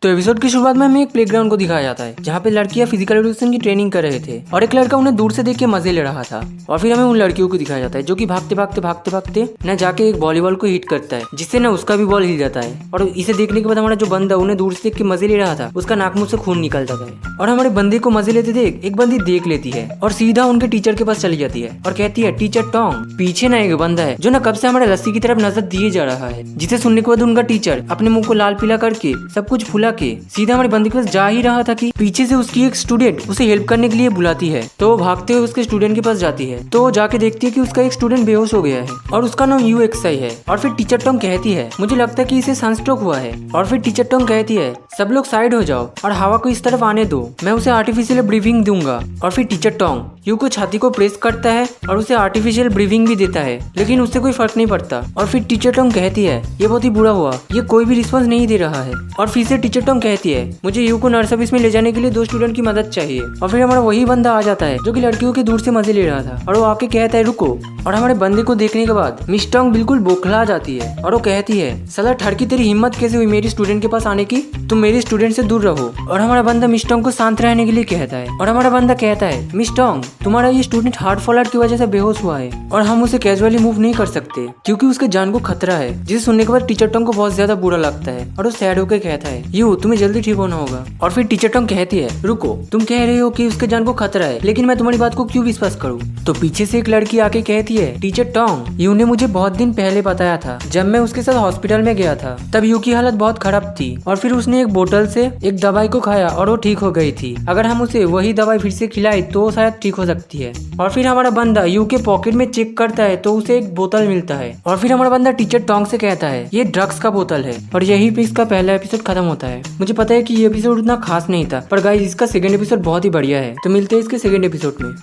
तो एपिसोड की शुरुआत में हमें एक प्लेग्राउंड को दिखाया जाता है जहाँ पे लड़कियां फिजिकल एजुकेशन की ट्रेनिंग कर रहे थे और एक लड़का उन्हें दूर से देख के मजे ले रहा था। और फिर हमें उन लड़कियों को दिखाया जाता है जो कि भागते भागते भागते भागते न जाके एक वॉलीबॉल को हिट करता है जिससे न उसका भी बॉल हिल जाता है। और इसे देखने के बाद हमारा जो बंदा उन्हें दूर से देख के मजे ले रहा था उसका नाक मुंह से खून निकल जाता है। और हमारे बंदे को मजे लेते देख एक बंदी देख लेती है और सीधा उनके टीचर के पास चली जाती है और कहती है टीचर टोंग। पीछे ना एक बंदा है जो न कब से हमारे लस्सी की तरफ नजर दिए जा रहा है, जिसे सुनने के बाद उनका टीचर अपने मुंह को लाल पीला करके सब कुछ फुला के सीधा हमारे बंदे के पास जा ही रहा था कि पीछे से उसकी एक स्टूडेंट उसे हेल्प करने के लिए बुलाती है। तो वो भागते हुए उसके स्टूडेंट के पास जाती है तो जाके देखती है कि उसका एक स्टूडेंट बेहोश हो गया है और उसका नाम UXI है। और फिर टीचर टोंग कहती है मुझे लगता है कि इसे सनस्ट्रोक हुआ है। और फिर टीचर टोंग कहती है सब लोग साइड हो जाओ और हवा को इस तरफ आने दो, मैं उसे आर्टिफिशियल ब्रीथिंग दूंगा। और फिर टीचर टोंग यू को छाती को प्रेस करता है और उसे आर्टिफिशियल ब्रीथिंग भी देता है, लेकिन उससे कोई फर्क नहीं पड़ता। और फिर टीचर टोंग कहती है ये बहुत ही बुरा हुआ, ये कोई भी रिस्पॉन्स नहीं दे रहा है। और फिर से टीचर टोंग कहती है मुझे यू को नर्स ऑफिस में ले जाने के लिए 2 स्टूडेंट की मदद चाहिए। और फिर हमारा वही बंदा आ जाता है जो कि लड़कियों के दूर से मजे ले रहा था और वो आके कहता है रुको। और हमारे बंदे को देखने के बाद मिस टोंग बिल्कुल बौखला जाती है और वो कहती है साला ठड़की तेरी हिम्मत कैसे हुई मेरी स्टूडेंट के पास आने की, तुम मेरी स्टूडेंट से दूर रहो। और हमारा बंदा मिस टोंग को शांत रहने के लिए कहता है और हमारा बंदा कहता है मिस टोंग तुम्हारा ये स्टूडेंट हार्ट फॉलोआउट की वजह से बेहोश हुआ है और हम उसे कैजुअली मूव नहीं कर सकते क्योंकि उसके जान को खतरा है। जिसे सुनने के बाद टीचर टोंग को बहुत ज्यादा बुरा लगता है और वो सैड होकर कहता है यू तुम्हें जल्दी ठीक होना होगा। और फिर टीचर टोंग कहती है रुको तुम कह रहे हो कि उसके जान को खतरा है, लेकिन मैं तुम्हारी बात को क्यों विश्वास करूं। तो पीछे से एक लड़की आके कहती है टीचर टोंग यू ने मुझे बहुत दिन पहले बताया था जब मैं उसके साथ हॉस्पिटल में गया था, तब यू की हालत बहुत खराब थी और फिर उसने एक बोतल से एक दवाई को खाया और वो ठीक हो गई थी। अगर हम उसे वही दवाई फिर से खिलाए तो शायद ठीक हो सकती है। और फिर हमारा बंदा यू के पॉकेट में चेक करता है तो उसे एक बोतल मिलता है और फिर हमारा बंदा टीचर टोंग से कहता है ये ड्रग्स का बोतल है। और यही पे इसका पहला एपिसोड खत्म होता है। मुझे पता है कि ये एपिसोड उतना खास नहीं था पर गाइस इसका सेकंड एपिसोड बहुत ही बढ़िया है। तो मिलते हैं इसके सेकंड एपिसोड में।